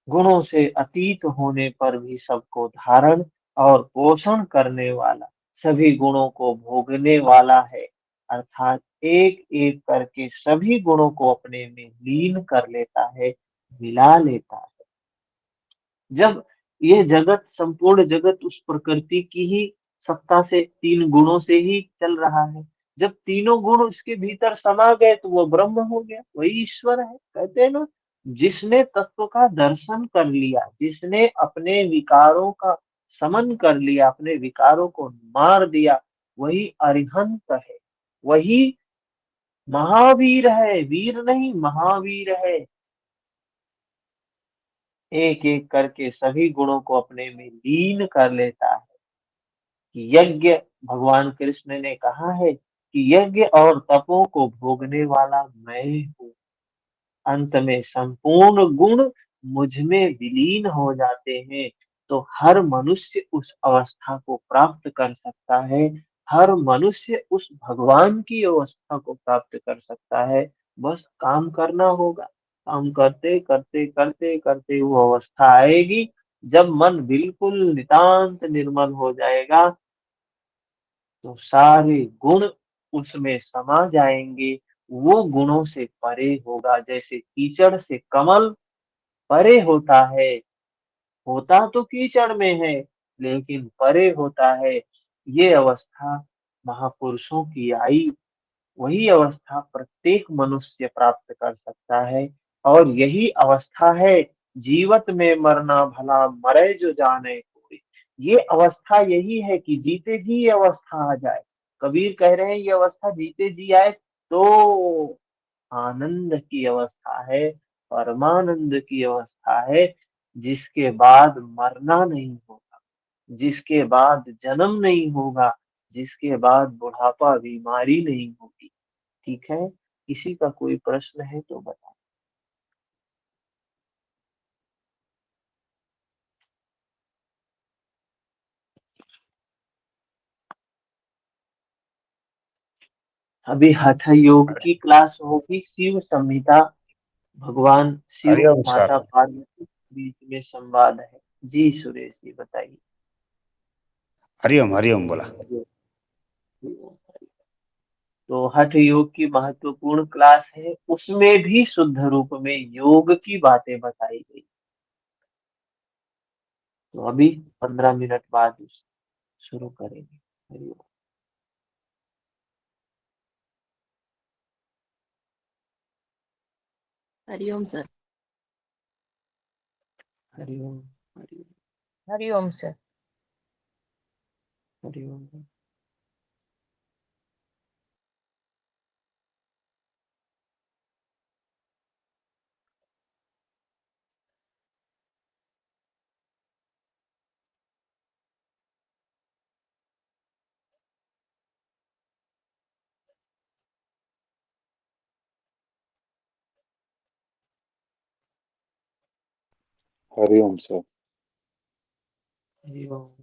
गुणों से अतीत होने पर भी सबको धारण और पोषण करने वाला, सभी गुणों को भोगने वाला है, अर्थात एक एक करके सभी गुणों को अपने में लीन कर लेता है, मिला लेता है। जब ये जगत, संपूर्ण जगत उस प्रकृति की ही सत्ता से, तीन गुणों से ही चल रहा है, जब तीनों गुण उसके भीतर समा गए तो वो ब्रह्म हो गया, वही ईश्वर है। कहते हैं ना, जिसने तत्व का दर्शन कर लिया, जिसने अपने विकारों का समन कर लिया, अपने विकारों को मार दिया, वही अरिहंत है, वही महावीर है। वीर नहीं, महावीर है। एक एक करके सभी गुणों को अपने में लीन कर लेता है। यज्ञ, भगवान कृष्ण ने कहा है कि यज्ञ और तपों को भोगने वाला मैं हूँ। अंत में संपूर्ण गुण मुझ में विलीन हो जाते हैं, तो हर मनुष्य उस अवस्था को प्राप्त कर सकता है। हर मनुष्य उस भगवान की अवस्था को प्राप्त कर सकता है। बस काम करना होगा। काम करते करते करते करते वो अवस्था आएगी, जब मन बिल्कुल नितांत निर्मल हो जाएगा, तो सारे गुण उसमें समा जाएंगे। वो गुणों से परे होगा, जैसे कीचड़ से कमल परे होता है। होता तो कीचड़ में है, लेकिन परे होता है। ये अवस्था महापुरुषों की आई, वही अवस्था प्रत्येक मनुष्य प्राप्त कर सकता है। और यही अवस्था है जीवत में मरना भला, मरे जो जाने कोई। ये अवस्था यही है कि जीते जी ये अवस्था आ जाए। कबीर कह रहे हैं ये अवस्था जीते जी आए तो आनंद की अवस्था है, परमानंद की अवस्था है, जिसके बाद मरना नहीं होगा, जिसके बाद जन्म नहीं होगा, जिसके बाद बुढ़ापा बीमारी नहीं होगी। ठीक है, किसी का कोई प्रश्न है तो बताओ। अभी हठ योग की क्लास होगी, शिव संहिता, भगवान शिव हरिओम माता सर। पार्वती के बीच में संवाद है। जी सुरेश जी बताइए। हरिओम हरिओम बोला। तो हठ योग की महत्वपूर्ण क्लास है, उसमें भी शुद्ध रूप में योग की बातें बताई गई। तो अभी 15 मिनट बाद शुरू करेंगे। Hariom. Hariom sir. Hariom. Hariom. Hariom sir. Hariom. Hariom sir. Hariom.